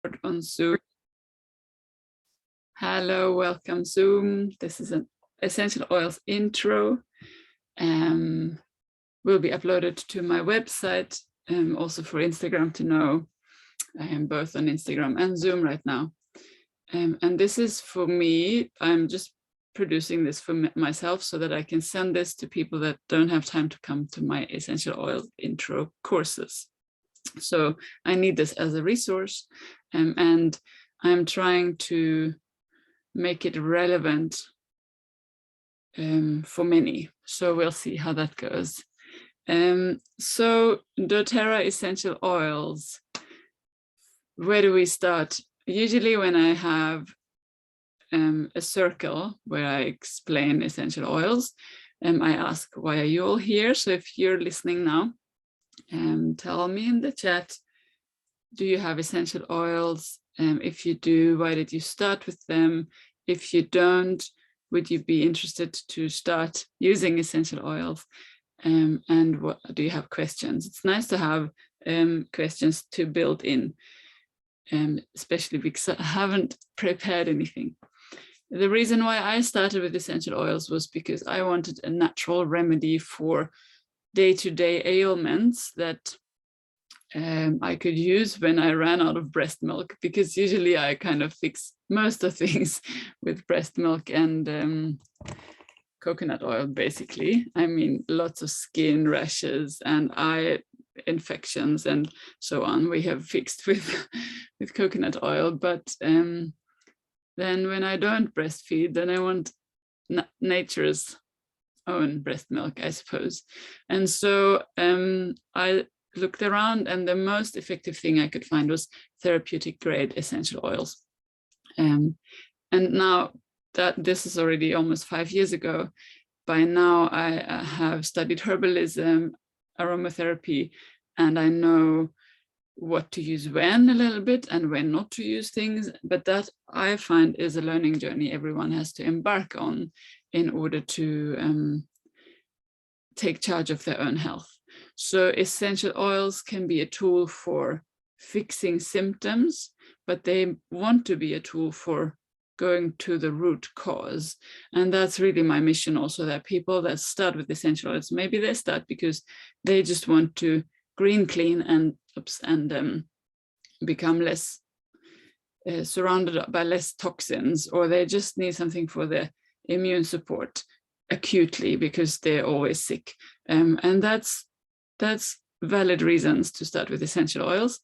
on Zoom. Hello, welcome Zoom. This is an essential oils intro. Will be uploaded to my website, also for Instagram to know. I am both on Instagram and Zoom right now. And this is for me. I'm just producing this for myself so that I can send this to people that don't have time to come to my essential oil intro courses. So I need this as a resource, and I'm trying to make it relevant for many. So we'll see how that goes. So doTERRA essential oils. Where do we start? Usually when I have a circle where I explain essential oils, I ask, why are you all here? So if you're listening now, tell me in the chat, do you have essential oils? If you do, why did you start with them? If you don't, would you be interested to start using essential oils? And what do you have questions? It's nice to have questions to build in, especially because I haven't prepared anything. The reason why I started with essential oils was because I wanted a natural remedy for day-to-day ailments that I could use when I ran out of breast milk, because usually I kind of fix most of things with breast milk and coconut oil, basically. I mean, lots of skin rashes and eye infections and so on we have fixed with coconut oil. But then when I don't breastfeed, then I want nature's own breast milk, I suppose. And so I looked around, and the most effective thing I could find was therapeutic grade essential oils. And now that this is already almost 5 years ago, by now I have studied herbalism, aromatherapy, and I know what to use when a little bit and when not to use things. But that I find is a learning journey everyone has to embark on in order to take charge of their own health. So essential oils can be a tool for fixing symptoms, but they want to be a tool for going to the root cause. And that's really my mission also, that people that start with essential oils, maybe they start because they just want to green clean and become less surrounded by less toxins, or they just need something for their immune support acutely because they're always sick. And that's valid reasons to start with essential oils.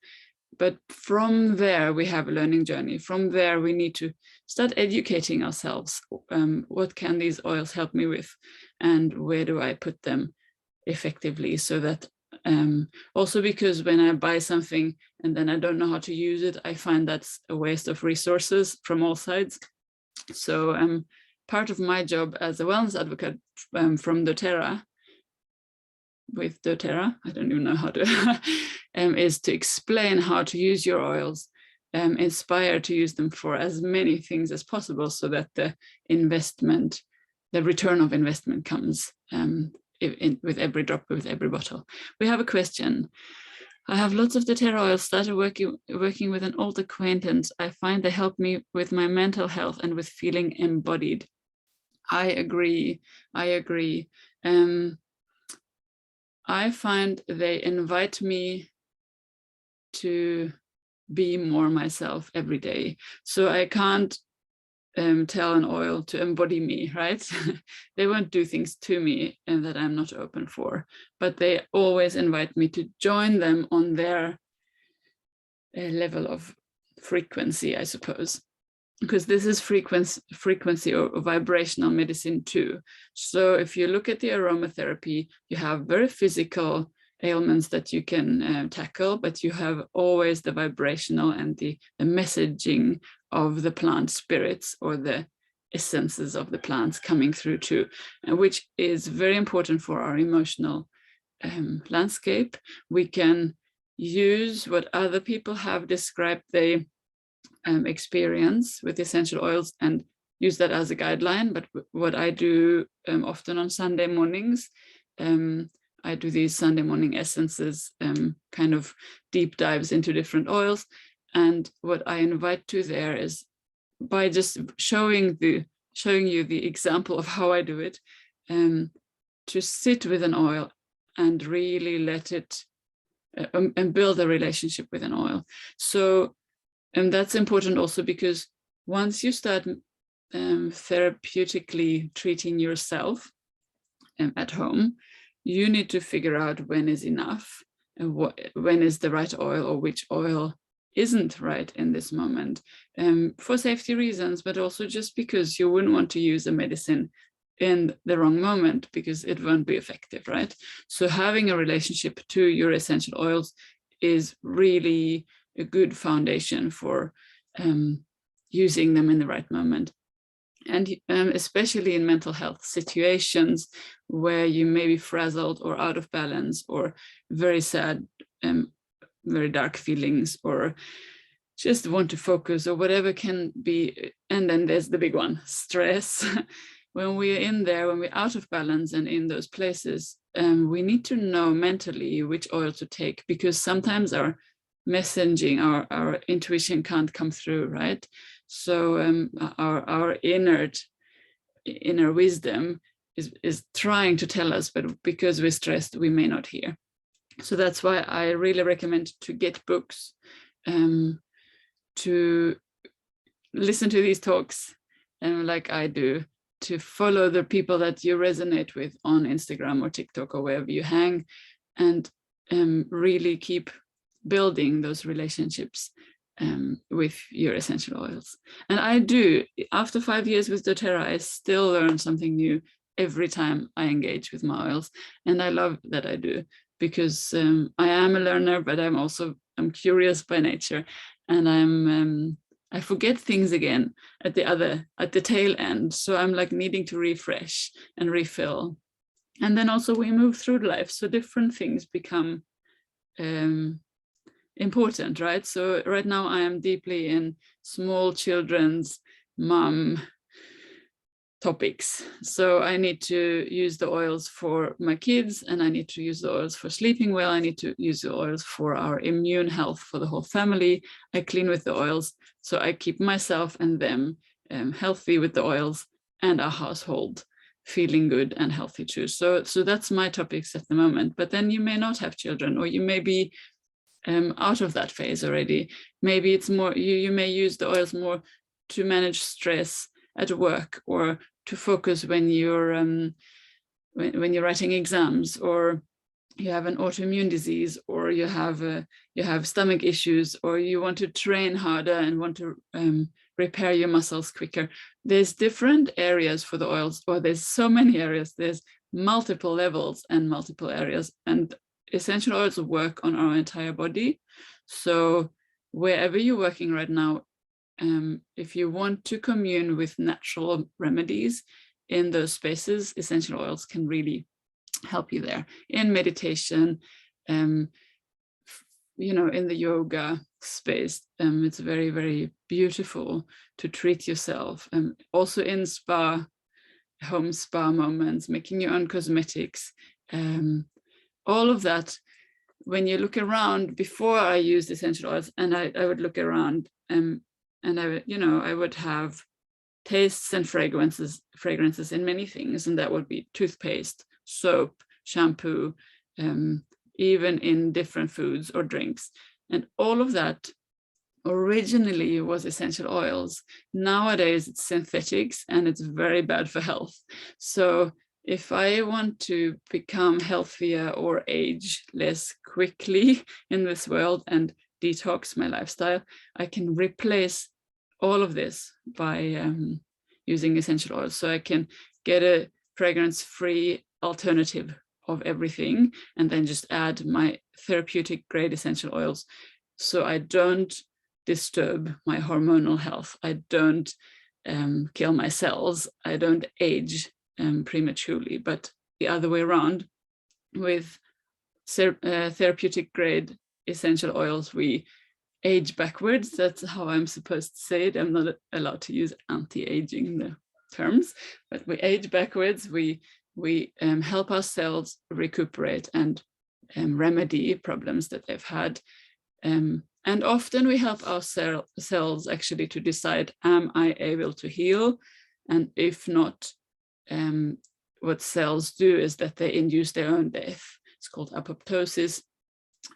But from there, we have a learning journey. From there, we need to start educating ourselves. What can these oils help me with? And where do I put them effectively? So that also, because when I buy something and then I don't know how to use it, I find that's a waste of resources from all sides. So part of my job as a wellness advocate from doTERRA, with doTERRA, I don't even know how to, is to explain how to use your oils, inspire to use them for as many things as possible, so that the return of investment comes with every drop, with every bottle. We have a question. I have lots of doTERRA oils, started working with an old acquaintance. I find they help me with my mental health and with feeling embodied. I agree. I find they invite me to be more myself every day. So I can't tell an oil to embody me, right? They won't do things to me and that I'm not open for, but they always invite me to join them on their level of frequency, I suppose. Because this is frequency or vibrational medicine too. So if you look at the aromatherapy, you have very physical ailments that you can tackle, but you have always the vibrational and the messaging of the plant spirits or the essences of the plants coming through too, which is very important for our emotional landscape. We can use what other people have described they experience with essential oils and use that as a guideline. But what I do often on Sunday mornings, I do these Sunday morning essences, kind of deep dives into different oils. And what I invite to there is, by just showing you the example of how I do it, to sit with an oil and really let it and build a relationship with an oil. So, and that's important also because once you start therapeutically treating yourself at home, you need to figure out when is enough and when is the right oil, or which oil isn't right in this moment, for safety reasons, but also just because you wouldn't want to use a medicine in the wrong moment because it won't be effective, right? So having a relationship to your essential oils is really a good foundation for using them in the right moment. And especially in mental health situations where you may be frazzled or out of balance or very sad, very dark feelings, or just want to focus, or whatever can be. And then there's the big one, stress. When we're in there, when we're out of balance and in those places, we need to know mentally which oil to take, because sometimes our messaging, our intuition can't come through, right? So our inner wisdom is trying to tell us, but because we're stressed, we may not hear. So that's why I really recommend to get books, to listen to these talks, like I do, to follow the people that you resonate with on Instagram or TikTok or wherever you hang, and really keep building those relationships with your essential oils. And I do, after 5 years with doTERRA, I still learn something new every time I engage with my oils. And I love that I do, because I am a learner, but I'm curious by nature, and I forget things again at the tail end. So I'm like needing to refresh and refill. And then also we move through life, so different things become important, right? So right now I am deeply in small children's mom topics. So I need to use the oils for my kids, and I need to use the oils for sleeping well. I need to use the oils for our immune health for the whole family. I clean with the oils, so I keep myself and them healthy with the oils, and our household feeling good and healthy too. So that's my topics at the moment. But then you may not have children, or you may be out of that phase already. Maybe it's more, you may use the oils more to manage stress at work, or to focus when you're when you're writing exams, or you have an autoimmune disease, or you have stomach issues, or you want to train harder and want to repair your muscles quicker. There's different areas for the oils, or there's so many areas. There's multiple levels and multiple areas, and essential oils work on our entire body. So wherever you're working right now, if you want to commune with natural remedies in those spaces, essential oils can really help you there. In meditation, in the yoga space, it's very, very beautiful to treat yourself. Also in home spa moments, making your own cosmetics, all of that. When you look around, before I used essential oils, and I would look around, and I would have tastes and fragrances in many things, and that would be toothpaste, soap, shampoo, even in different foods or drinks. And all of that originally was essential oils. Nowadays it's synthetics, and it's very bad for health. So if I want to become healthier or age less quickly in this world and detox my lifestyle, I can replace all of this by using essential oils. So I can get a fragrance-free alternative of everything, and then just add my therapeutic grade essential oils. So I don't disturb my hormonal health. I don't kill my cells. I don't age prematurely, but the other way around. With therapeutic grade essential oils, we age backwards. That's how I'm supposed to say it. I'm not allowed to use anti-aging terms, but we age backwards. We help our cells recuperate and remedy problems that they've had And often we help our cells actually to decide, am I able to heal? And if not, what cells do is that they induce their own death. It's called apoptosis.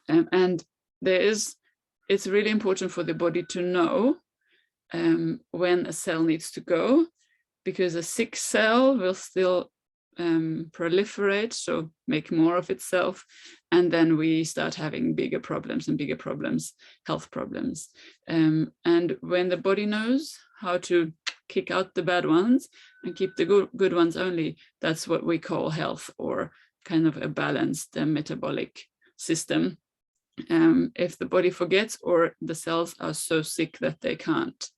And it's really important for the body to know when a cell needs to go, because a sick cell will still proliferate, so make more of itself, and then we start having bigger problems, health problems. And when the body knows how to kick out the bad ones and keep the good ones only, that's what we call health, or kind of a balanced metabolic system. If the body forgets, or the cells are so sick that they can't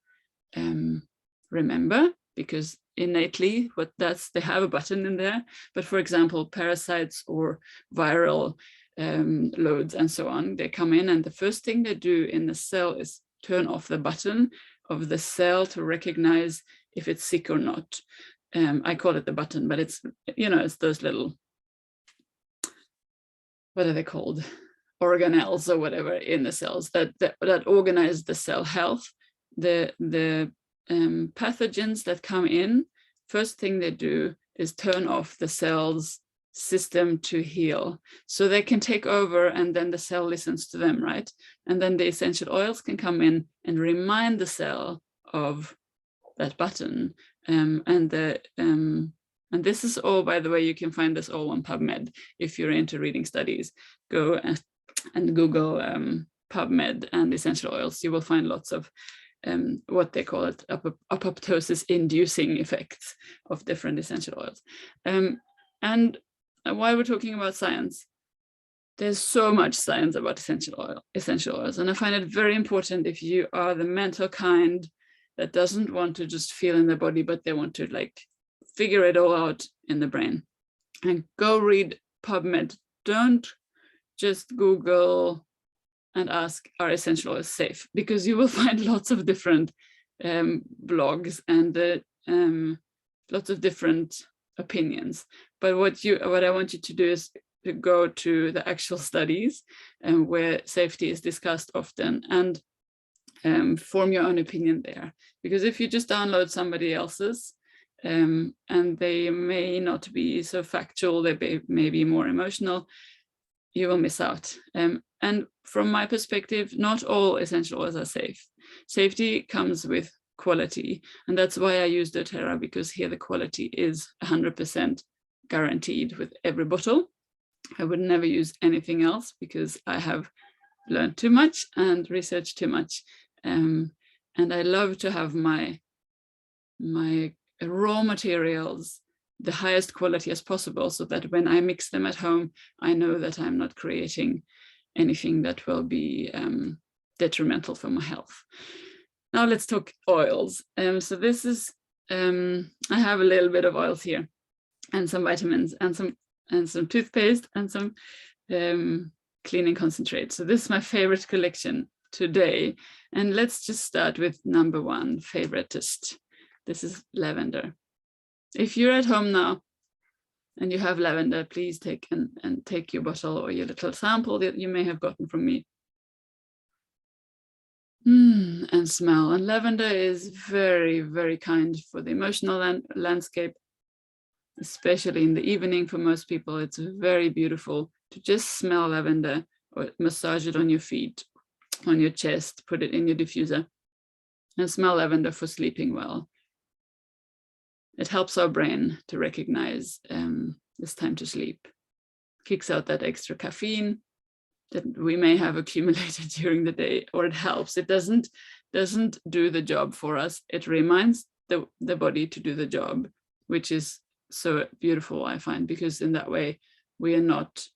remember, because innately they have a button in there, but for example, parasites or viral loads and so on, they come in, and the first thing they do in the cell is turn off the button of the cell to recognize if it's sick or not. I call it the button, but it's, it's those little, what are they called? Organelles or whatever in the cells that organize the cell health. The pathogens that come in, first thing they do is turn off the cell's system to heal, so they can take over, and then the cell listens to them, right? And then the essential oils can come in and remind the cell of that button. And this is all, by the way, you can find this all on PubMed. If you're into reading studies, go and Google PubMed and essential oils. You will find lots of what they call it, apoptosis inducing effects of different essential oils. And while we're talking about science, there's so much science about essential oils, and I find it very important, if you are the mental kind that doesn't want to just feel in the body, but they want to like figure it all out in the brain, and go read PubMed. Don't just Google and ask, are essential oils safe? Because you will find lots of different blogs and lots of different opinions. But what I want you to do is to go to the actual studies where safety is discussed often, and form your own opinion there. Because if you just download somebody else's, and they may not be so factual, they may be more emotional, you will miss out. And from my perspective, not all essential oils are safe. Safety comes with quality, and that's why I use doTERRA, because here the quality is 100% guaranteed with every bottle. I would never use anything else, because I have learned too much and researched too much, and I love to have my raw materials the highest quality as possible, so that when I mix them at home, I know that I'm not creating anything that will be detrimental for my health. Now let's talk oils. So this is, I have a little bit of oils here, and some vitamins, and some toothpaste, and some cleaning concentrate. So this is my favorite collection today. And let's just start with number one, favoritist. This is lavender. If you're at home now and you have lavender, please take your bottle or your little sample that you may have gotten from me. And smell. And lavender is very, very kind for the emotional landscape, especially in the evening. For most people, it's very beautiful to just smell lavender, or massage it on your feet, on your chest, put it in your diffuser, and smell lavender for sleeping well. It helps our brain to recognize it's time to sleep, kicks out that extra caffeine that we may have accumulated during the day, or it helps. It doesn't do the job for us. It reminds the body to do the job, which is so beautiful, I find, because in that way we're not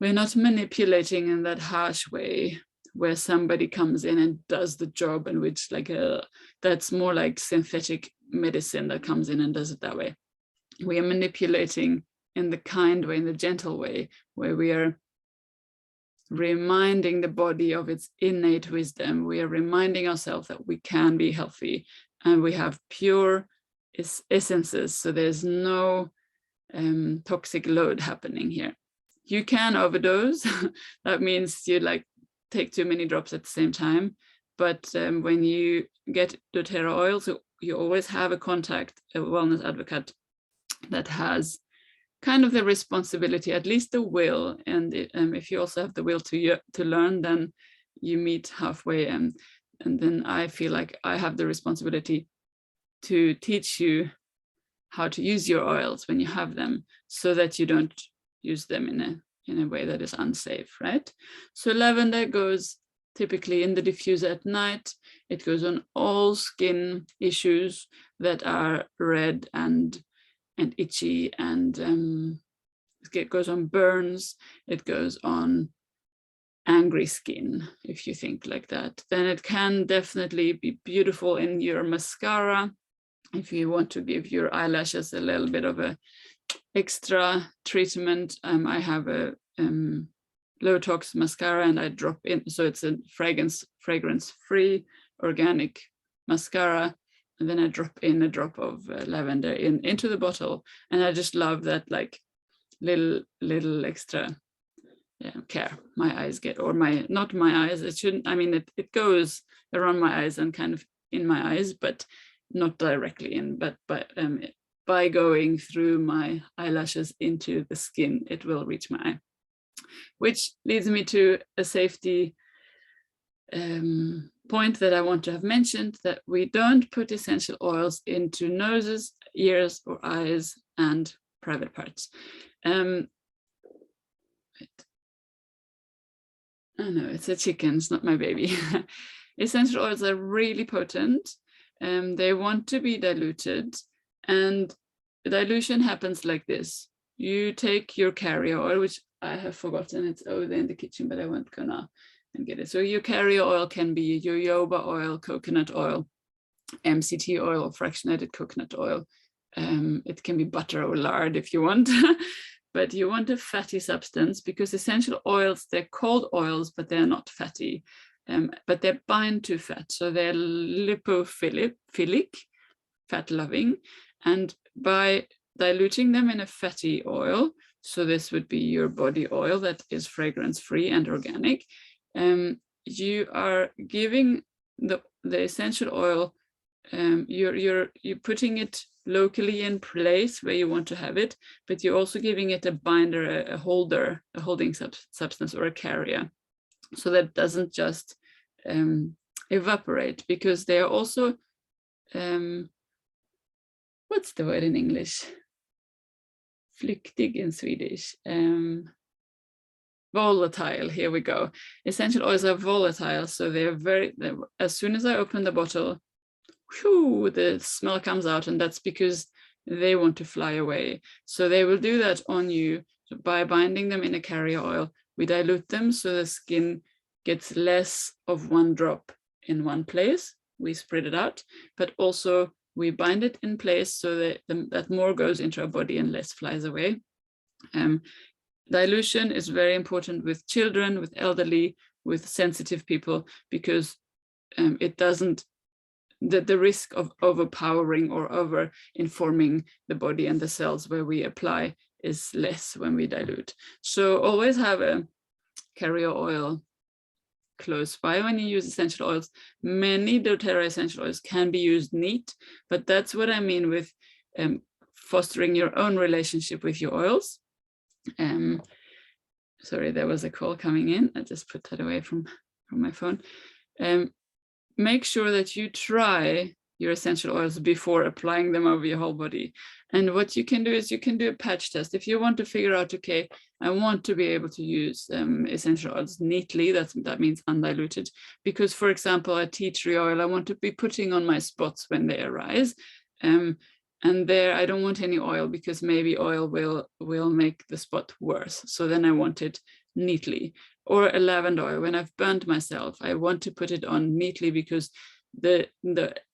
manipulating in that harsh way where somebody comes in and does the job, and which that's more like synthetic medicine that comes in and does it that way. We are manipulating in the kind way, in the gentle way, where we are reminding the body of its innate wisdom. We are reminding ourselves that we can be healthy, and we have pure essences, so there's no toxic load happening here. You can overdose. That means you take too many drops at the same time. But when you get doTERRA oil, so you always have a contact, a wellness advocate that has kind of the responsibility, at least the will. And if you also have the will to learn, then you meet halfway. And then I feel like I have the responsibility to teach you how to use your oils when you have them, so that you don't use them in a way that is unsafe, right? So lavender goes typically in the diffuser at night. It goes on all skin issues that are red and itchy, and it goes on burns. It goes on angry skin, if you think like that. Then it can definitely be beautiful in your mascara. If you want to give your eyelashes a little bit of a extra treatment, I have a low tox mascara, and I drop in, so it's a fragrance free organic mascara, and then I drop in a drop of lavender into the bottle, and I just love that, like little extra care my eyes get, or not my eyes, it shouldn't, I mean it goes around my eyes and kind of in my eyes, but not directly in, but by going through my eyelashes into the skin, it will reach my eye. Which leads me to a safety point that I want to have mentioned, that we don't put essential oils into noses, ears, or eyes and private parts. Oh no, it's a chicken, it's not my baby. Essential oils are really potent. They want to be diluted, and dilution happens like this. You take your carrier oil, which I have forgotten, it's over there in the kitchen, but I won't go now and get it. So your carrier oil can be jojoba oil, coconut oil, MCT oil, or fractionated coconut oil. It can be butter or lard if you want, but you want a fatty substance, because essential oils, they're called oils, but they're not fatty. But they bind to fat, so they're lipophilic, fat-loving, and by diluting them in a fatty oil, so this would be your body oil that is fragrance-free and organic, you are giving the essential oil, you're putting it locally in place where you want to have it, but you're also giving it a binder, a holder, a holding substance, or a carrier, so that doesn't just evaporate, because they are also, what's the word in English? Flyktig in Swedish. Volatile, here we go. Essential oils are volatile, so they're as soon as I open the bottle, whew, the smell comes out, and that's because they want to fly away. So they will do that on you. So by binding them in a carrier oil, we dilute them so the skin gets less of one drop in one place. We spread it out, but also we bind it in place so that more goes into our body and less flies away. Dilution is very important with children, with elderly, with sensitive people, because it doesn't, the risk of overpowering or over informing the body and the cells where we apply is less when we dilute. So always have a carrier oil close by when you use essential oils. Many doTERRA essential oils can be used neat, but that's what I mean with fostering your own relationship with your oils. Sorry, there was a call coming in. I just put that away from my phone. Make sure that you try your essential oils before applying them over your whole body. And what you can do is you can do a patch test. If you want to figure out, okay, I want to be able to use essential oils neatly, that means undiluted, because for example, a tea tree oil, I want to be putting on my spots when they arise. And there I don't want any oil, because maybe oil will make the spot worse. So then I want it neatly. Or a lavender oil, when I've burnt myself, I want to put it on neatly, because the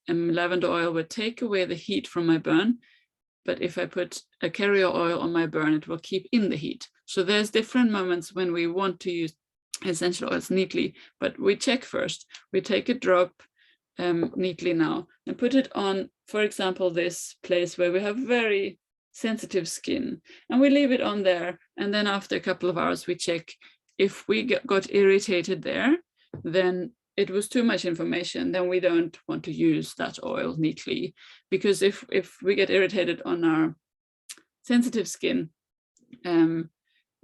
lavender oil would take away the heat from my burn. But if I put a carrier oil on my burn, it will keep in the heat. So there's different moments when we want to use essential oils neatly, but we check first. We take a drop neatly now and put it on, for example, this place where we have very sensitive skin, and we leave it on there. And then after a couple of hours, we check if we got irritated there, then it was too much information. Then we don't want to use that oil neatly, because if we get irritated on our sensitive skin,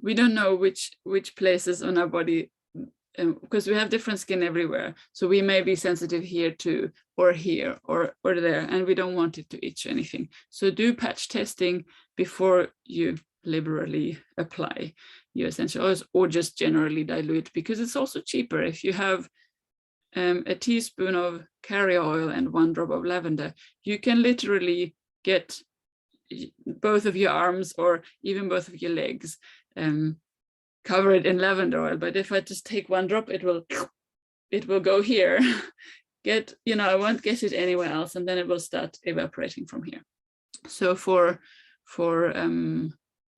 we don't know which places on our body, because we have different skin everywhere. So we may be sensitive here too, or here, or there, and we don't want it to itch or anything. So do patch testing before you liberally apply your essential oils, or just generally dilute, because it's also cheaper. If you have a teaspoon of carrier oil and 1 drop of lavender, you can literally get both of your arms or even both of your legs covered in lavender oil. But if I just take 1 drop, it will go here. I won't get it anywhere else, and then it will start evaporating from here. So for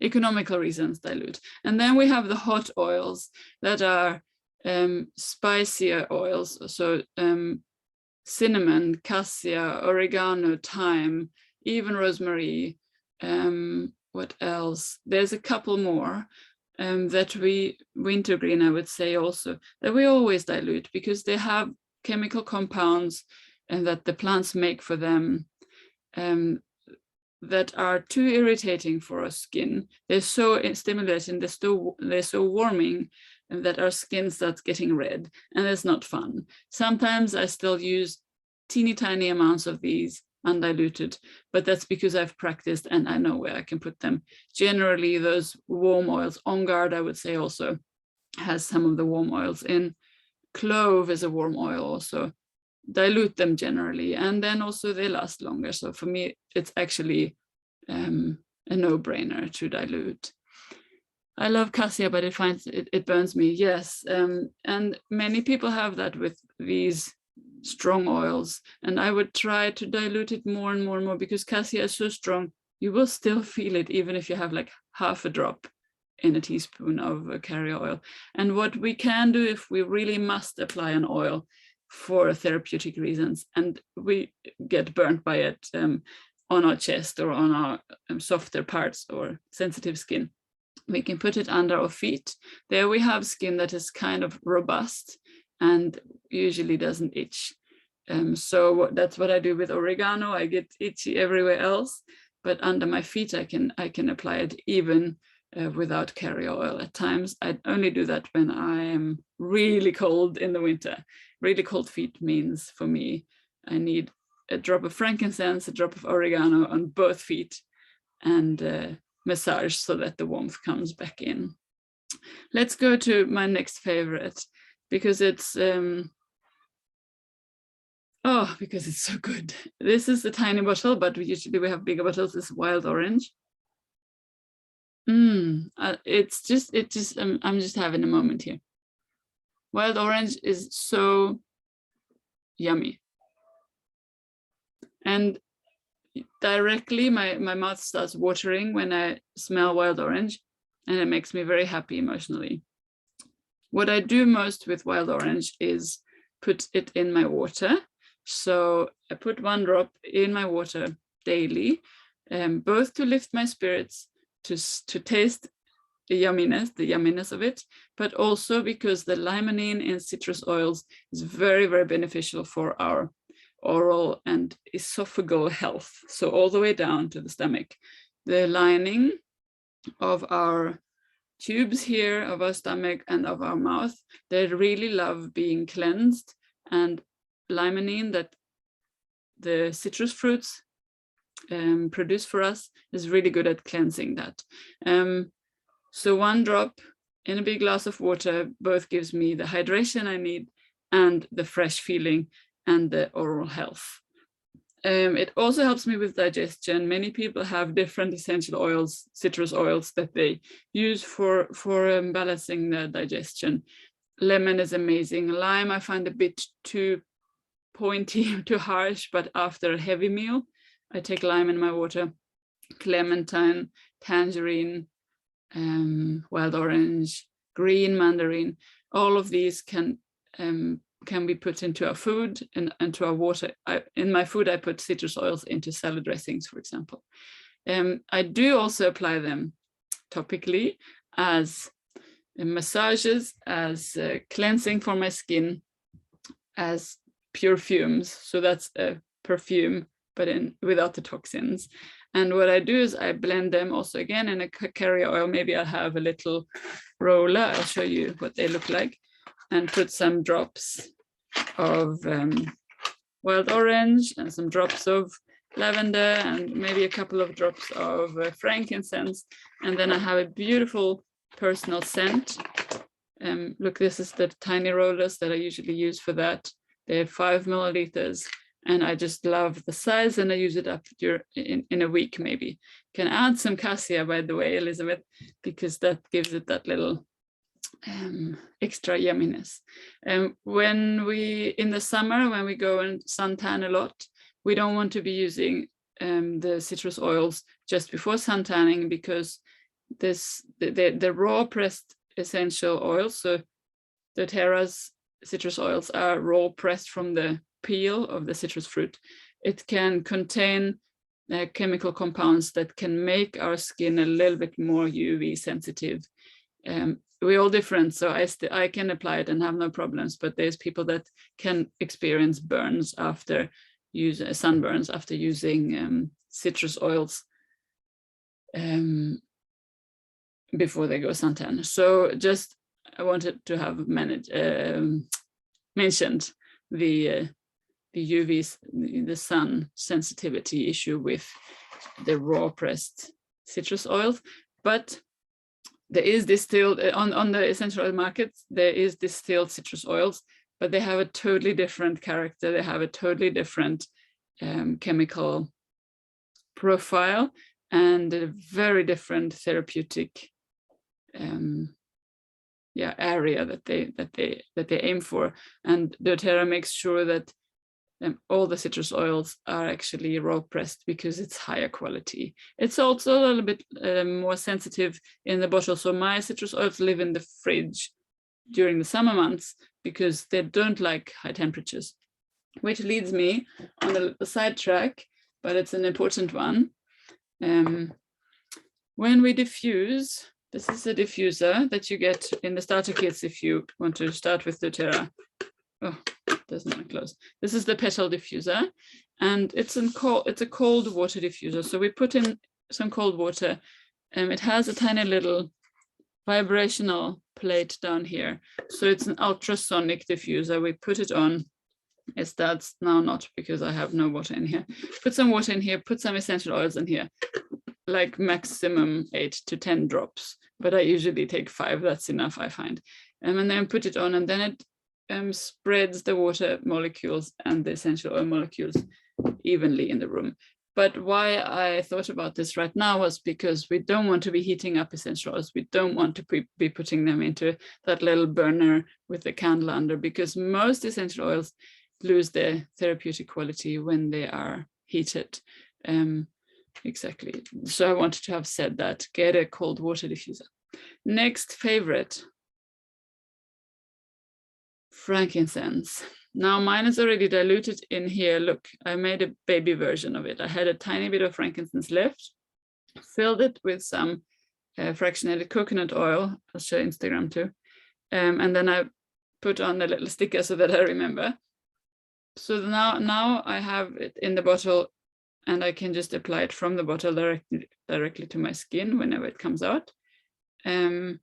economical reasons, dilute. And then we have the hot oils that are spicier oils. So cinnamon, cassia, oregano, thyme, even rosemary. What else? There's a couple more that wintergreen, I would say also, that we always dilute, because they have chemical compounds and that the plants make for them that are too irritating for our skin. They're so stimulating, they're so warming, and that our skin starts getting red, and it's not fun. Sometimes I still use teeny tiny amounts of these undiluted, but that's because I've practiced and I know where I can put them. Generally, those warm oils, On Guard, I would say, also has some of the warm oils in. Clove is a warm oil also. Dilute them generally, and then also they last longer. So for me, it's actually a no-brainer to dilute. I love cassia, but it burns me. Yes, and many people have that with these strong oils, and I would try to dilute it more and more and more, because cassia is so strong. You will still feel it even if you have like half a drop in a teaspoon of carrier oil. And what we can do if we really must apply an oil for therapeutic reasons, and we get burnt by it on our chest or on our softer parts or sensitive skin, we can put it under our feet. There we have skin that is kind of robust and usually doesn't itch. So that's what I do with oregano. I get itchy everywhere else, but under my feet I can apply it even without carrier oil at times. I only do that when I am really cold in the winter. Really cold feet means, for me, I need a drop of frankincense, a drop of oregano on both feet, and massage so that the warmth comes back in. Let's go to my next favorite, because it's because it's so good. This is a tiny bottle, but usually we have bigger bottles. This Wild Orange. It's just I'm just having a moment here. Wild Orange is so yummy, and directly my mouth starts watering when I smell Wild Orange, and it makes me very happy emotionally. What I do most with Wild Orange is put it in my water. So I put 1 drop in my water daily, both to lift my spirits, to taste the yumminess of it, but also because the limonene in citrus oils is very, very beneficial for our oral and esophageal health. So all the way down to the stomach. The lining of our tubes here, of our stomach and of our mouth, they really love being cleansed, and limonene that the citrus fruits produce for us is really good at cleansing that. So 1 drop in a big glass of water both gives me the hydration I need and the fresh feeling and the oral health. It also helps me with digestion. Many people have different essential oils, citrus oils, that they use for balancing their digestion. Lemon is amazing. Lime I find a bit too pointy, too harsh, but after a heavy meal, I take lime in my water. Clementine, tangerine, wild orange, green mandarin, all of these can be put into our food and into our water. In my food, I put citrus oils into salad dressings, for example. I do also apply them topically as massages as cleansing for my skin, as pure fumes. So that's a perfume, but without the toxins. And what I do is I blend them also again in a carrier oil. Maybe I'll have a little roller. I'll show you what they look like, and put some drops of wild orange and some drops of lavender and maybe a couple of drops of frankincense. And then I have a beautiful personal scent. Look, this is the tiny rollers that I usually use for that. They're 5 milliliters. And I just love the size, and I use it up in a week maybe. Can add some cassia, by the way, Elizabeth, because that gives it that little extra yumminess. When in the summer, when we go and suntan a lot, we don't want to be using the citrus oils just before suntanning, because the raw pressed essential oils, so doTERRA's citrus oils are raw pressed from the peel of the citrus fruit. It can contain chemical compounds that can make our skin a little bit more UV sensitive. We're all different, so I can apply it and have no problems, but there's people that can experience burns after sunburns after using citrus oils before they go suntan. So just I wanted to have mentioned the UV, the sun sensitivity issue with the raw pressed citrus oils. But there is distilled on the essential oil markets, there is distilled citrus oils, but they have a totally different character. They have a totally different chemical profile and a very different therapeutic area that they aim for. And doTERRA makes sure that all the citrus oils are actually raw pressed because it's higher quality. It's also a little bit more sensitive in the bottle. So my citrus oils live in the fridge during the summer months because they don't like high temperatures, which leads me on a sidetrack, but it's an important one. When we diffuse, this is a diffuser that you get in the starter kits if you want to start with doTERRA. Oh, it does not close. This is the petal diffuser, and it's a cold water diffuser. So we put in some cold water, and it has a tiny little vibrational plate down here. So it's an ultrasonic diffuser. We put it on. It starts now, not because I have no water in here. Put some water in here, put some essential oils in here, like maximum 8 to 10 drops. But I usually take 5, that's enough, I find. And then put it on, and then it spreads the water molecules and the essential oil molecules evenly in the room. But why I thought about this right now was because we don't want to be heating up essential oils. We don't want to be putting them into that little burner with the candle under, because most essential oils lose their therapeutic quality when they are heated. Exactly. So I wanted to have said that. Get a cold water diffuser. Next favorite. Frankincense. Now mine is already diluted in here. Look, I made a baby version of it. I had a tiny bit of frankincense left, filled it with some fractionated coconut oil. I'll show Instagram too. And then I put on a little sticker so that I remember. So now I have it in the bottle, and I can just apply it from the bottle directly to my skin whenever it comes out. When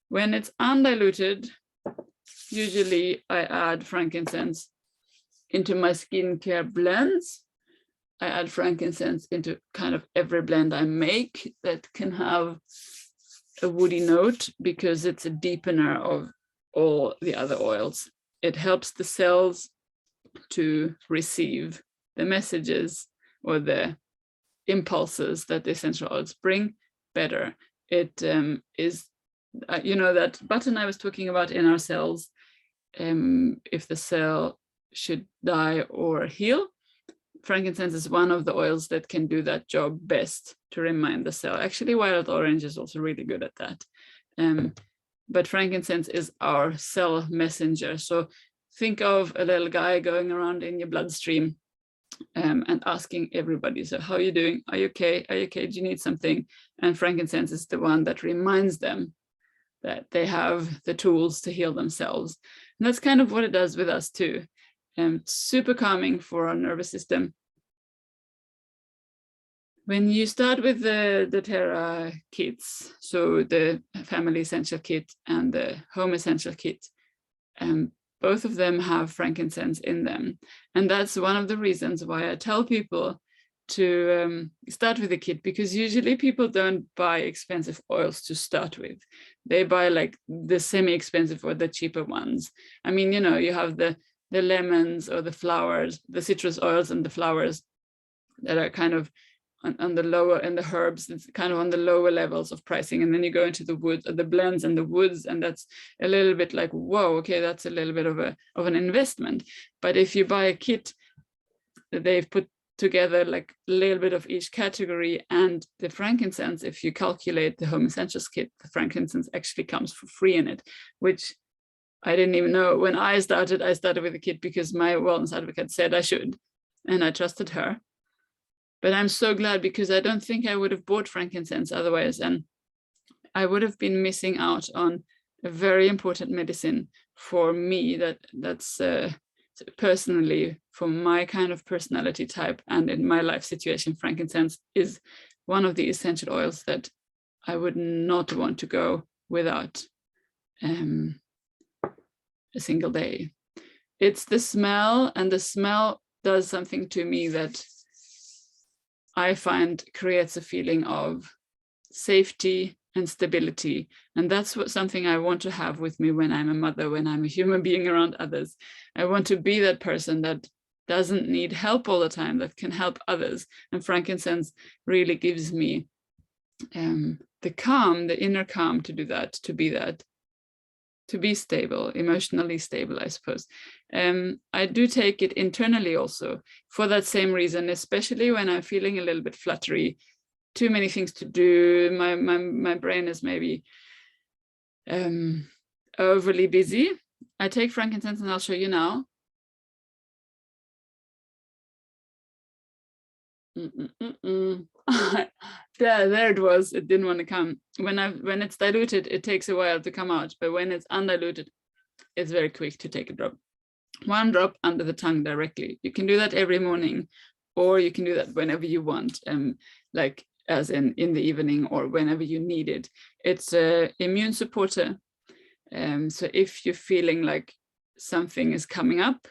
it's undiluted, usually I add frankincense into my skincare blends. I add frankincense into kind of every blend I make that can have a woody note, because it's a deepener of all the other oils. It helps the cells to receive the messages or the impulses that the essential oils bring better. It is, that button I was talking about in our cells, if the cell should die or heal, frankincense is one of the oils that can do that job best to remind the cell. Actually, wild orange is also really good at that. But frankincense is our cell messenger. So think of a little guy going around in your bloodstream and asking everybody, so how are you doing? Are you okay? Are you okay? Do you need something? And frankincense is the one that reminds them that they have the tools to heal themselves. And that's kind of what it does with us too. Super calming for our nervous system. When you start with the doTERRA kits, so the Family Essential Kit and the Home Essential Kit, both of them have frankincense in them. And that's one of the reasons why I tell people to start with the kit, because usually people don't buy expensive oils to start with. They buy like the semi-expensive or the cheaper ones. I mean, you know, you have the lemons or the flowers, the citrus oils and the flowers that are kind of on the lower, and the herbs, it's kind of on the lower levels of pricing. And then you go into the wood, the blends and the woods, and that's a little bit like, whoa, okay, that's a little bit of an investment. But if you buy a kit, they've put together like a little bit of each category, and the frankincense, if you calculate the Home Essentials Kit, the frankincense actually comes for free in it, which I didn't even know. When I started with a kit because my wellness advocate said I should, and I trusted her. But I'm so glad, because I don't think I would have bought frankincense otherwise, and I would have been missing out on a very important medicine for me that's personally, for my kind of personality type and in my life situation. Frankincense is one of the essential oils that I would not want to go without a single day. It's the smell, and the smell does something to me that I find creates a feeling of safety and stability. And that's something I want to have with me when I'm a mother, when I'm a human being around others. I want to be that person that doesn't need help all the time, that can help others. And frankincense really gives me the calm, the inner calm to do that, to be that, to be stable, emotionally stable, I suppose. I do take it internally also for that same reason, especially when I'm feeling a little bit fluttery, too many things to do. My brain is maybe overly busy. I take frankincense, and I'll show you now. There it was. It didn't want to come. When it's diluted, it takes a while to come out, but when it's undiluted, it's very quick to take a drop. One drop under the tongue directly. You can do that every morning, or you can do that whenever you want, like as in the evening or whenever you need it. It's an immune supporter. So if you're feeling like something is coming up,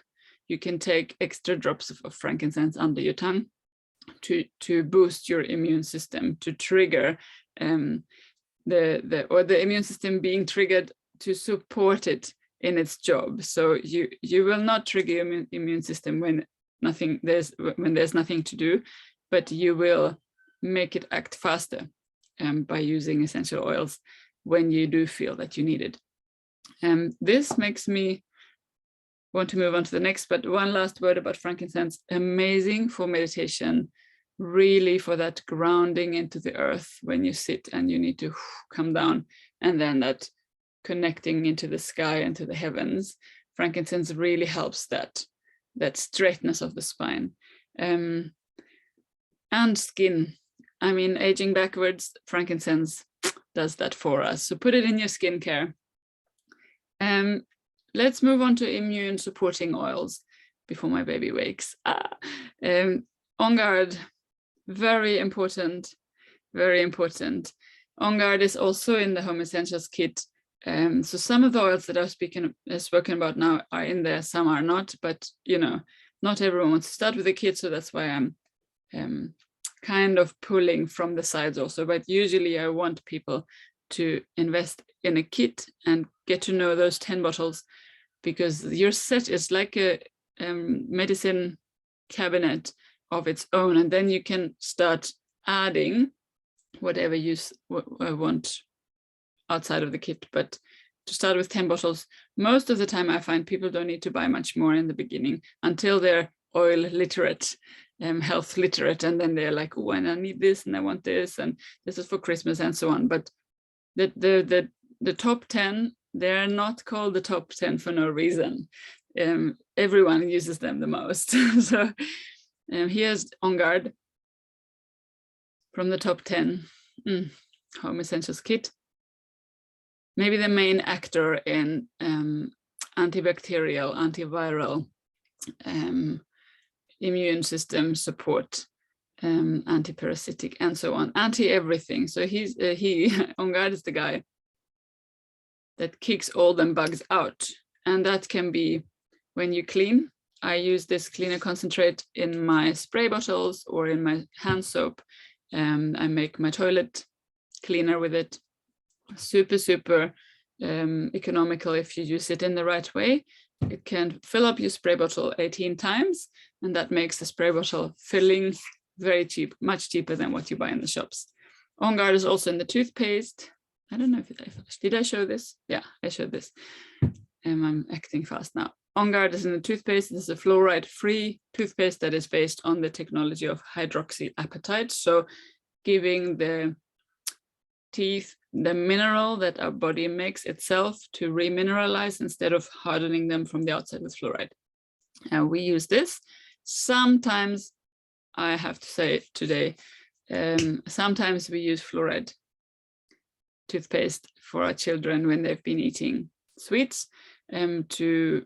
you can take extra drops of frankincense under your tongue to boost your immune system, to trigger the immune system being triggered, to support it in its job. So you will not trigger your immune system when there's nothing to do, but you will make it act faster by using essential oils when you do feel that you need it. This makes me want to move on to the next, but one last word about frankincense. Amazing for meditation, really for that grounding into the earth when you sit and you need to come down, and then that connecting into the sky and to the heavens. Frankincense really helps that straightness of the spine. And skin. I mean, aging backwards, frankincense does that for us. So put it in your skincare. Let's move on to immune supporting oils before my baby wakes. On Guard, very important, very important. On Guard is also in the Home Essentials Kit. So some of the oils that I've spoken about now are in there, some are not, but you know, not everyone wants to start with a kit, so that's why I'm kind of pulling from the sides also. But usually I want people to invest in a kit and get to know those 10 bottles, because your set is like a medicine cabinet of its own, and then you can start adding whatever you want outside of the kit. But to start with 10 bottles, most of the time I find people don't need to buy much more in the beginning until they're oil literate, health literate, and then they're like, oh, and I need this and I want this, and this is for Christmas and so on. But the top 10, they're not called the top 10 for no reason. Everyone uses them the most. So here's On Guard from the top 10 Home Essentials Kit. maybe the main actor in antibacterial, antiviral, immune system support, anti-parasitic, and so on, anti-everything. So On Guard is the guy that kicks all them bugs out. And that can be when you clean. I use this cleaner concentrate in my spray bottles or in my hand soap. I make my toilet cleaner with it. Super, super economical if you use it in the right way. It can fill up your spray bottle 18 times, and that makes the spray bottle filling very cheap, much cheaper than what you buy in the shops. On Guard is also in the toothpaste. I don't know did I show this? Yeah, I showed this. I'm acting fast now. On Guard is in the toothpaste. This is a fluoride-free toothpaste that is based on the technology of hydroxyapatite. So giving the teeth the mineral that our body makes itself to remineralize instead of hardening them from the outside with fluoride. We use this. Sometimes, I have to say today, sometimes we use fluoride toothpaste for our children when they've been eating sweets to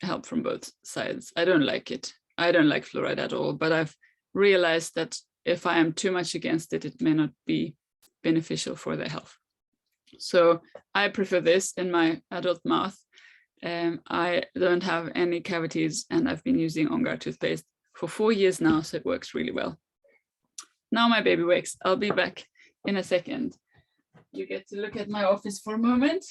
help from both sides. I don't like it. I don't like fluoride at all, but I've realized that if I am too much against it, it may not be beneficial for their health. So I prefer this in my adult mouth. I don't have any cavities, and I've been using On Guard toothpaste for 4 years now, so it works really well. Now my baby wakes. I'll be back in a second. You get to look at my office for a moment.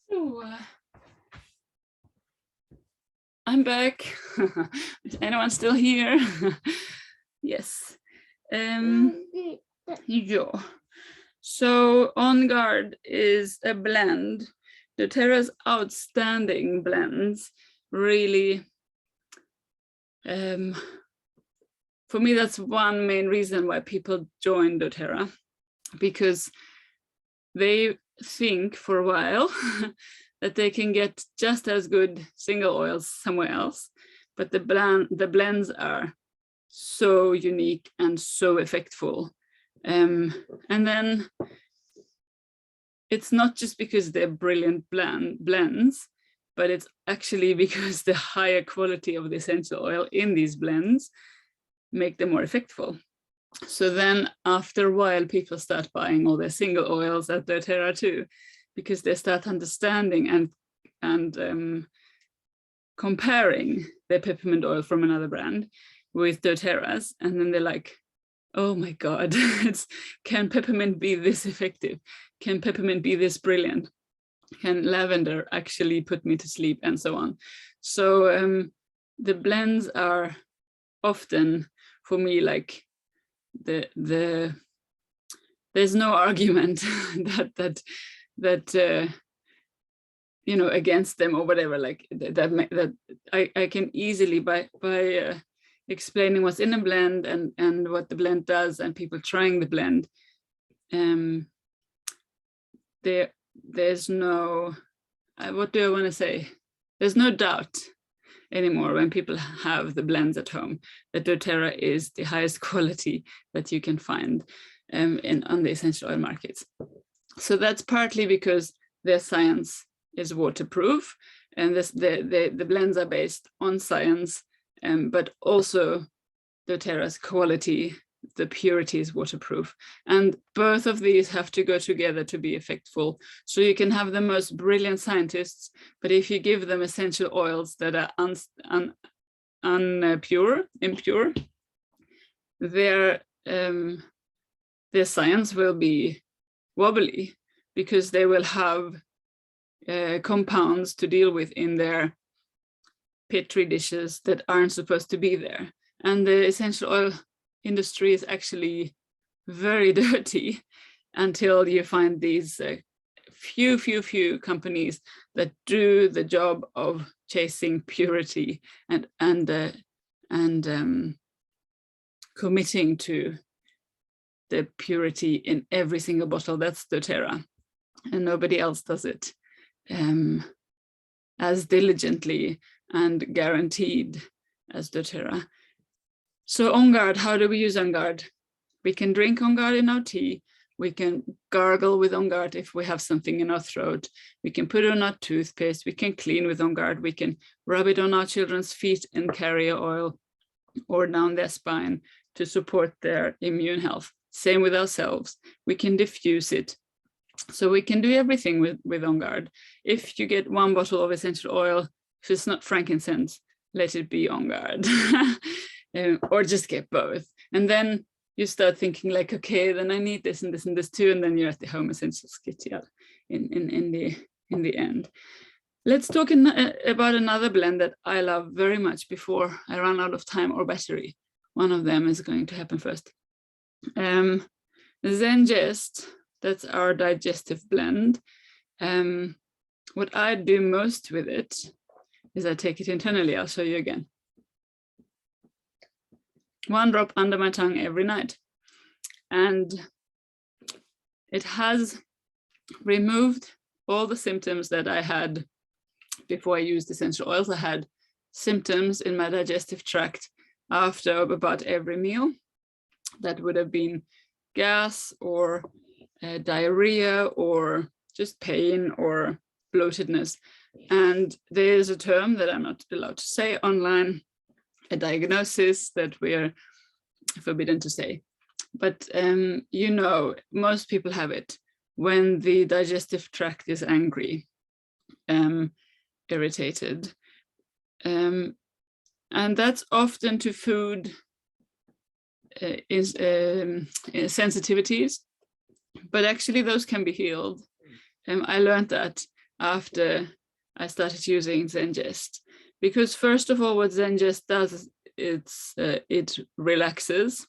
So, I'm back. Is anyone still here? Yes. Yeah. So On Guard is a blend. doTERRA's outstanding blends really, for me, that's one main reason why people join doTERRA, because they think for a while that they can get just as good single oils somewhere else, but the blends are so unique and so effectful. And then it's not just because they're brilliant blends, but it's actually because the higher quality of the essential oil in these blends make them more effectful. So then after a while, people start buying all their single oils at doTERRA too, because they start understanding and comparing their peppermint oil from another brand with doTERRA's, and then they're like, oh my God, can peppermint be this effective? Can peppermint be this brilliant? Can lavender actually put me to sleep, and so on? So the blends are often, for me, like there's no argument that you know, against them or whatever, like that I can easily by explaining what's in a blend and what the blend does, and people trying the blend, there's no, what do I want to say? There's no doubt anymore when people have the blends at home that doTERRA is the highest quality that you can find on the essential oil markets. So that's partly because their science is waterproof, and the blends are based on science, but also doTERRA's quality, the purity is waterproof. And both of these have to go together to be effectful. So you can have the most brilliant scientists, but if you give them essential oils that are impure, their science will be wobbly, because they will have compounds to deal with in their Petri dishes that aren't supposed to be there. And the essential oil industry is actually very dirty until you find these few companies that do the job of chasing purity and committing to the purity in every single bottle. That's doTERRA, and nobody else does it as diligently and guaranteed as doTERRA. So On Guard, how do we use On Guard? We can drink On Guard in our tea. We can gargle with On Guard if we have something in our throat. We can put it on our toothpaste. We can clean with On Guard. We can rub it on our children's feet and carrier oil or down their spine to support their immune health. Same with ourselves. We can diffuse it. So we can do everything with On Guard. If you get one bottle of essential oil, if it's not frankincense, let it be On Guard. Or just get both. And then you start thinking like, okay, then I need this and this and this too. And then you're at the home essentials kit, yeah, in the end. Let's talk about another blend that I love very much before I run out of time or battery. One of them is going to happen first. Zengest, that's our digestive blend. What I do most with it is I take it internally. I'll show you again. 1 drop under my tongue every night. And it has removed all the symptoms that I had before I used essential oils. I had symptoms in my digestive tract after about every meal. That would have been gas or diarrhea or just pain or bloatedness. And there's a term that I'm not allowed to say online, a diagnosis that we're forbidden to say. But you know, most people have it when the digestive tract is angry, irritated. And that's often to food sensitivities, but actually those can be healed. I learned that after I started using Zengest, because first of all, what Zengest does is it relaxes.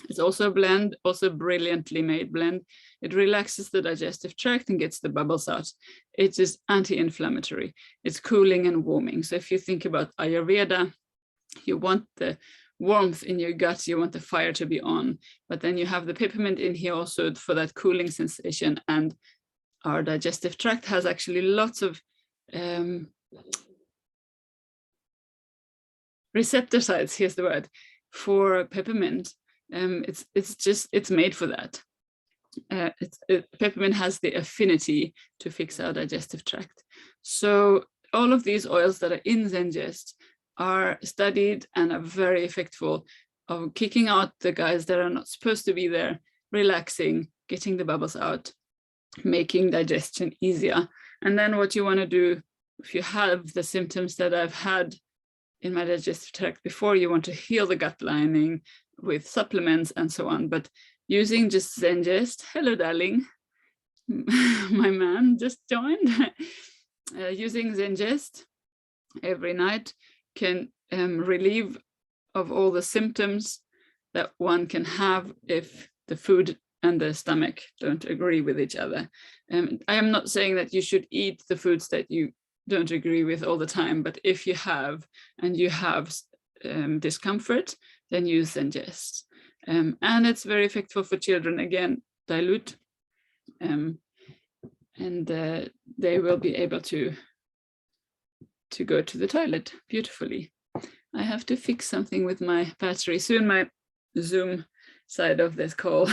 It's also a blend, also a brilliantly made blend. It relaxes the digestive tract and gets the bubbles out. It is anti-inflammatory. It's cooling and warming. So if you think about Ayurveda, you want the warmth in your gut, you want the fire to be on, but then you have the peppermint in here also for that cooling sensation. And our digestive tract has actually lots of receptor sites, here's the word, for peppermint. It's made for that. Peppermint has the affinity to fix our digestive tract. So all of these oils that are in Zengest are studied and are very effective of kicking out the guys that are not supposed to be there, relaxing, getting the bubbles out, making digestion easier. And then what you want to do, if you have the symptoms that I've had in my digestive tract before, you want to heal the gut lining with supplements and so on. But using just Zengest, hello darling, my man just joined. Using Zengest every night can relieve of all the symptoms that one can have if the food and the stomach don't agree with each other. I am not saying that you should eat the foods that you don't agree with all the time, but if you have discomfort, then use Zengest. And it's very effective for children. Again, dilute, and they will be able to go to the toilet beautifully. I have to fix something with my battery. Soon my Zoom side of this call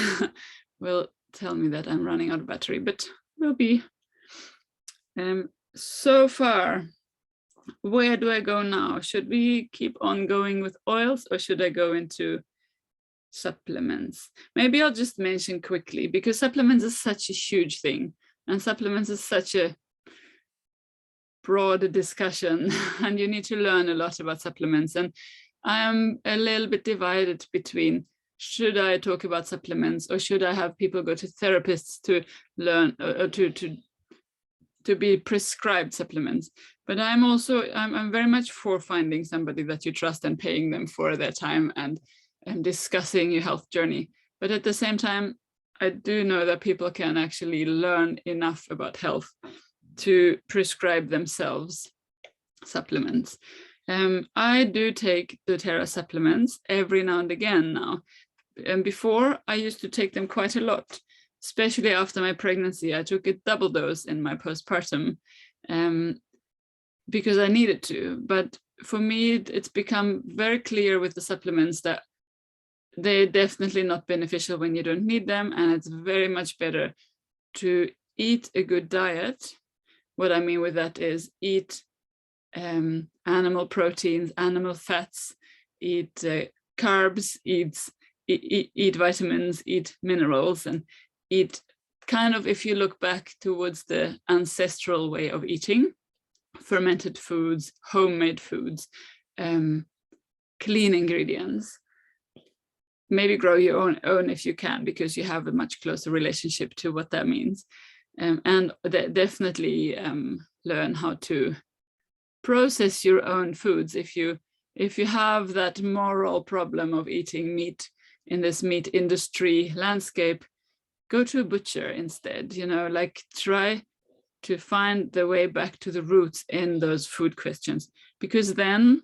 will tell me that I'm running out of battery, but we'll be. So far, where do I go now? Should we keep on going with oils or should I go into supplements? Maybe I'll just mention quickly, because supplements is such a huge thing and supplements is such a broad discussion and you need to learn a lot about supplements. And I am a little bit divided between, should I talk about supplements or should I have people go to therapists to learn or to to be prescribed supplements. But I'm very much for finding somebody that you trust and paying them for their time and discussing your health journey. But at the same time, I do know that people can actually learn enough about health to prescribe themselves supplements. I do take doTERRA supplements every now and again now. And before, I used to take them quite a lot, especially after my pregnancy. I took a double dose in my postpartum because I needed to. But for me, it's become very clear with the supplements that they're definitely not beneficial when you don't need them. And it's very much better to eat a good diet. What I mean with that is eat animal proteins, animal fats, eat carbs, eat vitamins, eat minerals, and eat kind of, if you look back towards the ancestral way of eating, fermented foods, homemade foods, clean ingredients. Maybe grow your own if you can, because you have a much closer relationship to what that means. And definitely learn how to process your own foods. If you have that moral problem of eating meat in this meat industry landscape, go to a butcher instead, like try to find the way back to the roots in those food questions, because then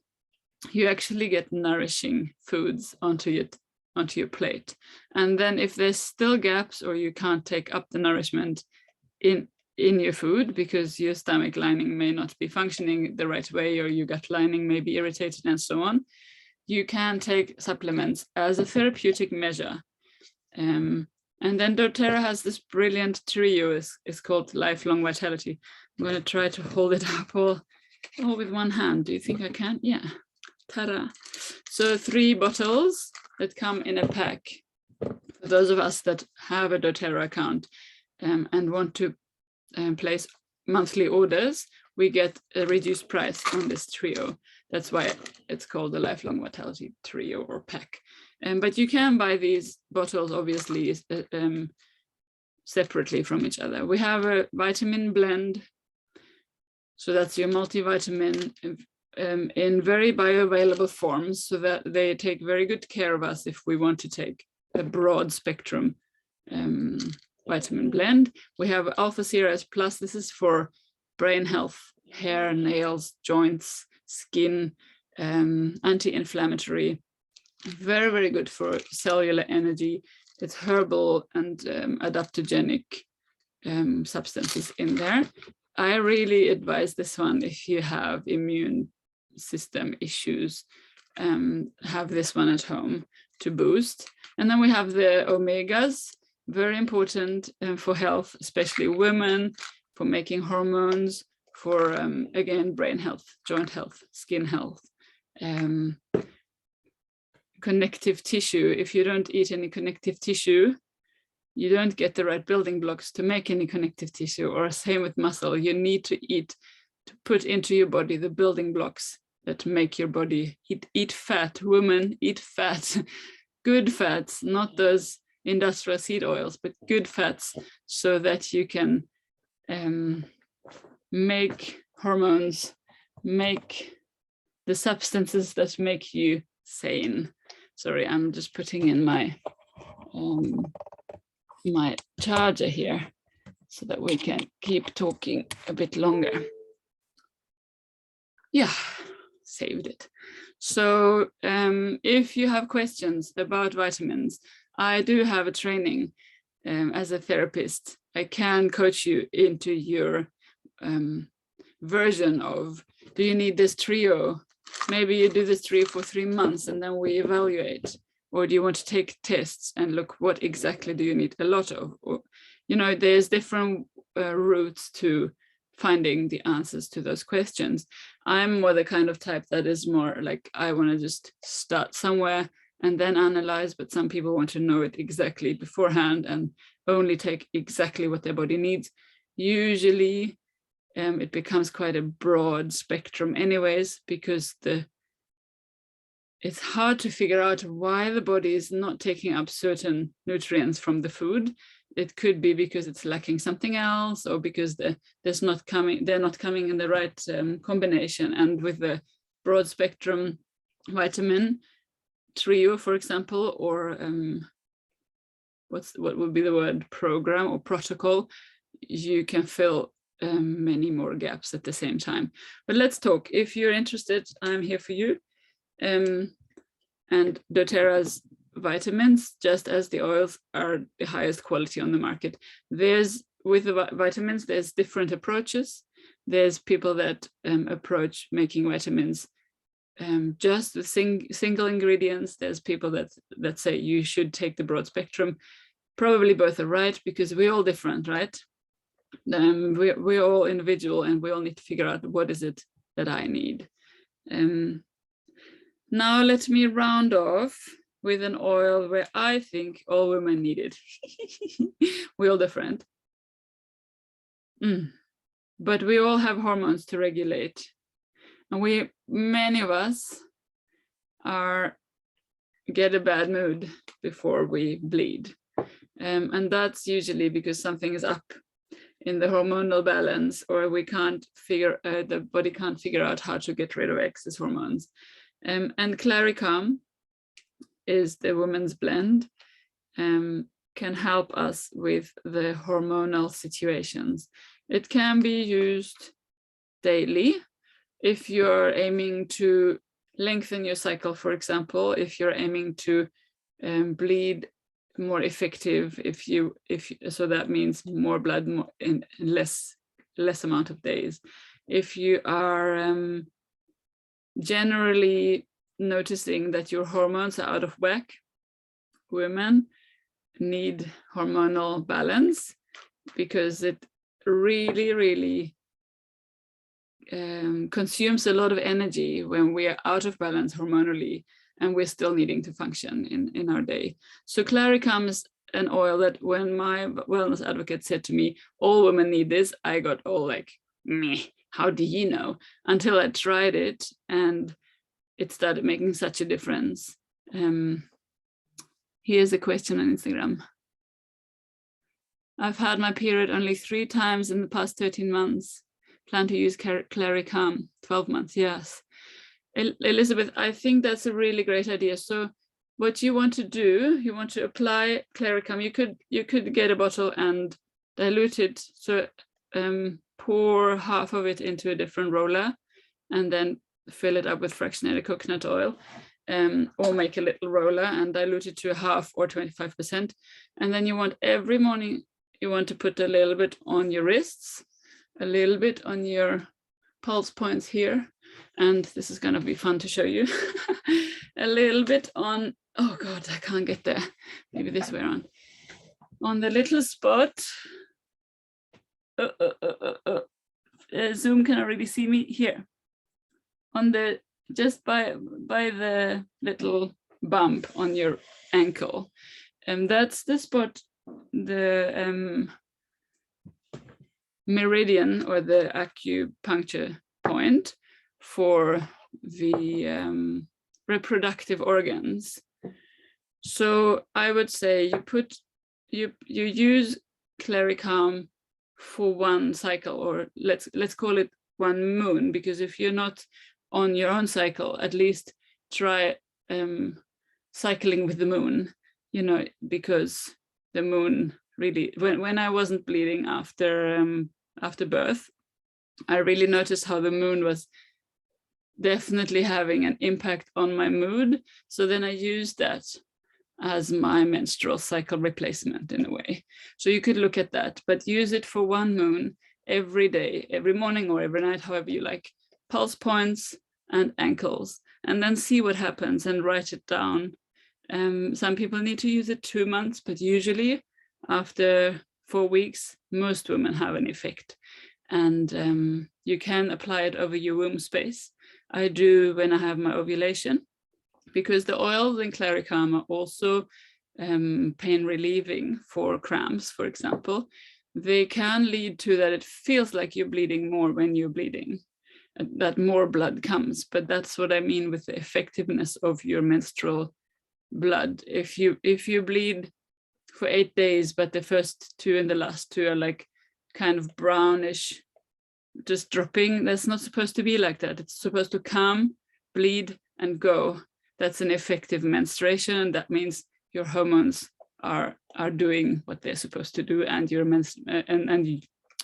you actually get nourishing foods onto your plate. And then if there's still gaps or you can't take up the nourishment in your food because your stomach lining may not be functioning the right way, or your gut lining may be irritated and so on, you can take supplements as a therapeutic measure. And then doTERRA has this brilliant trio. It's called Lifelong Vitality. I'm going to try to hold it up all with one hand. Do you think I can? Yeah. Ta-da. So 3 bottles that come in a pack. For those of us that have a doTERRA account and want to place monthly orders, we get a reduced price on this trio. That's why it's called the Lifelong Vitality Trio or pack. But you can buy these bottles, obviously, separately from each other. We have a vitamin blend. So that's your multivitamin in very bioavailable forms, so that they take very good care of us if we want to take a broad spectrum vitamin blend. We have Alpha CRS Plus. This is for brain health, hair, nails, joints, skin, anti-inflammatory, very, very good for cellular energy. It's herbal and adaptogenic substances in there. I really advise this one if you have immune system issues. Have this one at home to boost. And then we have the omegas, very important for health, especially women, for making hormones, for again, brain health, joint health, skin health, connective tissue. If you don't eat any connective tissue, you don't get the right building blocks to make any connective tissue, or same with muscle. You need to eat, to put into your body the building blocks that make your body eat fat. Women, eat fat, good fats, not those industrial seed oils, but good fats, so that you can make hormones, make the substances that make you sane. Sorry, I'm just putting in my my charger here so that we can keep talking a bit longer. Yeah, saved it. So if you have questions about vitamins, I do have a training as a therapist. I can coach you into your version of, do you need this trio? Maybe you do this trio for 3 months and then we evaluate. Or do you want to take tests and look what exactly do you need a lot of? Or, there's different routes to finding the answers to those questions. I'm more the kind of type that is more like, I want to just start somewhere and then analyze, but some people want to know it exactly beforehand and only take exactly what their body needs. Usually it becomes quite a broad spectrum anyways, because it's hard to figure out why the body is not taking up certain nutrients from the food. it could be because it's lacking something else, or because they're not coming in the right combination. And with the broad spectrum vitamin trio, for example, or what would be the word, program or protocol, you can fill many more gaps at the same time. But let's talk. If you're interested, I'm here for you. And doTERRA's vitamins, just as the oils, are the highest quality on the market. With the vitamins, there's different approaches. There's people that approach making vitamins just with single ingredients. There's people that say you should take the broad spectrum. Probably both are right, because we're all different, right? We're all individual, and we all need to figure out what is it that I need. Now let me round off with an oil where I think all women need it. We're all different. But we all have hormones to regulate. And many of us get a bad mood before we bleed. And that's usually because something is up in the hormonal balance, or the body can't figure out how to get rid of excess hormones. And Claricam is the woman's blend, can help us with the hormonal situations. It can be used daily if you're aiming to lengthen your cycle, for example, if you're aiming to bleed more effective, so that means more blood in less amount of days. If you are generally noticing that your hormones are out of whack, women need hormonal balance, because it really consumes a lot of energy when we are out of balance hormonally, and we're still needing to function in our day. So Claricam is an oil that, when my wellness advocate said to me, all women need this, I got all like, meh, how do you know? Until I tried it, and it started making such a difference. Here's a question on Instagram. I've had my period only 3 times in the past 13 months. Plan to use Claricam, 12 months, yes. Elizabeth, I think that's a really great idea. So what you want to do, you want to apply Claricam. You could get a bottle and dilute it. So pour half of it into a different roller, and then fill it up with fractionated coconut oil, or make a little roller and dilute it to 1/2 or 25%. And then you want every morning, you want to put a little bit on your wrists, a little bit on your pulse points here. And this is going to be fun to show you. A little bit on, oh God, I can't get there. Maybe this way around. On the little spot. Zoom can already see me here. On the, just by the little bump on your ankle. And that's the spot, the meridian, or the acupuncture point for the reproductive organs. So I would say you use Claricam for 1 cycle, or let's call it 1 moon, because if you're not on your own cycle, at least try cycling with the moon, you know, because the moon really, when I wasn't bleeding after birth, I really noticed how the moon was definitely having an impact on my mood. So then I used that as my menstrual cycle replacement in a way. So you could look at that, but use it for 1 moon every day, every morning or every night, however you like, pulse points and ankles, and then see what happens and write it down. Some people need to use it 2 months, but usually after 4 weeks, most women have an effect. And you can apply it over your womb space. I do when I have my ovulation, because the oils in Claricam are also pain relieving for cramps, for example. They can lead to that it feels like you're bleeding more when you're bleeding, that more blood comes. But that's what I mean with the effectiveness of your menstrual blood. If you bleed for 8 days, but the first 2 and the last 2 are like kind of brownish, just dropping. That's not supposed to be like that. It's supposed to come, bleed, and go. That's an effective menstruation. That means your hormones are doing what they're supposed to do, and your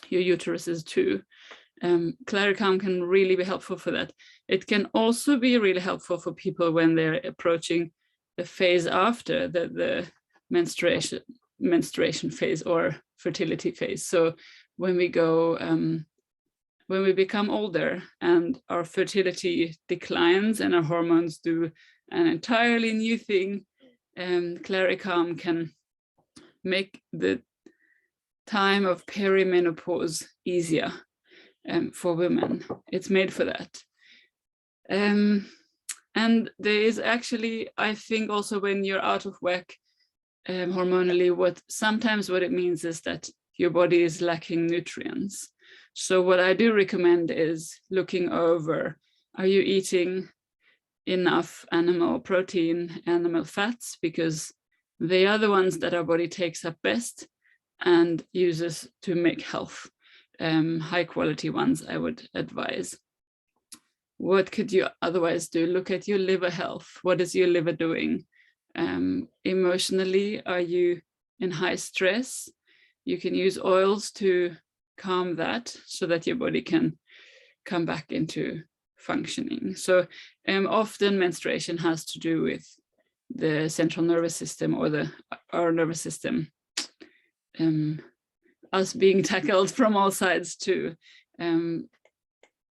your uterus is too. Claricalm can really be helpful for that. It can also be really helpful for people when they're approaching the phase after the menstruation phase or fertility phase. So when we go, when we become older and our fertility declines and our hormones do an entirely new thing, Claricalm can make the time of perimenopause easier for women. It's made for that. And there is actually, I think also when you're out of whack hormonally, sometimes what it means is that your body is lacking nutrients. So what I do recommend is looking over, are you eating enough animal protein, animal fats, because they are the ones that our body takes up best and uses to make health. High quality ones, I would advise. What could you otherwise do? Look at your liver health. What is your liver doing? Emotionally, are you in high stress? You can use oils to calm that so that your body can come back into functioning. So often menstruation has to do with the central nervous system or our nervous system, us being tackled from all sides too.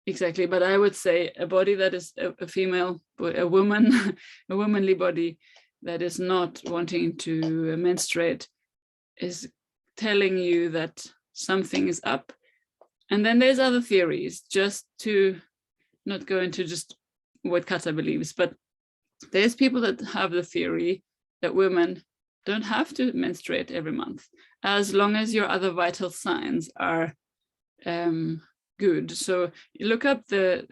Exactly, but I would say a body that is a female, a woman, a womanly body that is not wanting to menstruate is telling you that something is up. And then there's other theories, just to not go into just what Kata believes, but there's people that have the theory that women don't have to menstruate every month, as long as your other vital signs are good. So you look up the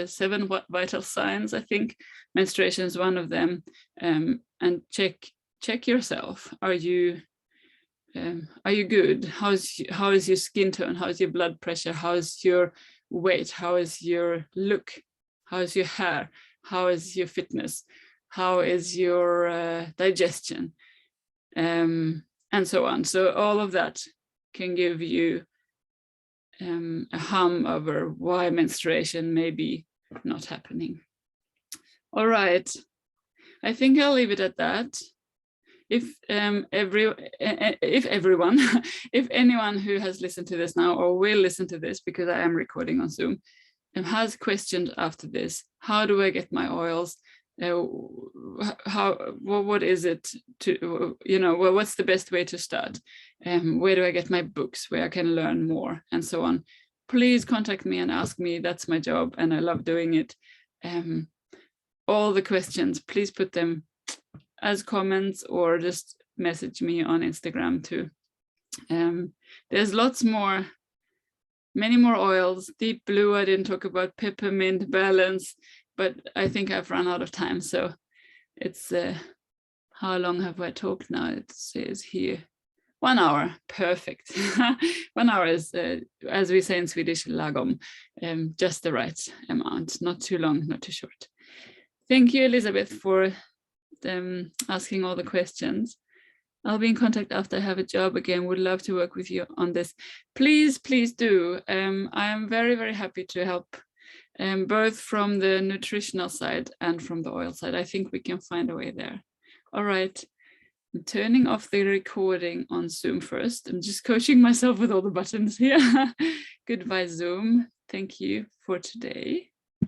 7 vital signs, I think menstruation is one of them, and check yourself. Are you good? How is your skin tone? How's your blood pressure? How's your weight? How is your look? How is your hair? How is your fitness? How is your digestion? And so on. So all of that can give you a hum over why menstruation may be not happening. All right, I think I'll leave it at that. If everyone, if anyone who has listened to this now or will listen to this, because I am recording on Zoom, has questions after this, how do I get my oils? What is it to, what's the best way to start? Where do I get my books, where I can learn more, and so on? Please contact me and ask me. That's my job and I love doing it. All the questions, please put them as comments or just message me on Instagram too. There's many more oils. Deep blue, I didn't talk about. Peppermint, balance, but I think I've run out of time. So it's, how long have I talked now? It says here, 1 hour, perfect. 1 hour is, as we say in Swedish, lagom, just the right amount, not too long, not too short. Thank you, Elizabeth, for asking all the questions. I'll be in contact after I have a job again. Would love to work with you on this. Please, please do. I am very, very happy to help, both from the nutritional side and from the oil side. I think we can find a way there. All right, I'm turning off the recording on Zoom first. I'm just coaching myself with all the buttons here. Goodbye, Zoom. Thank you for today.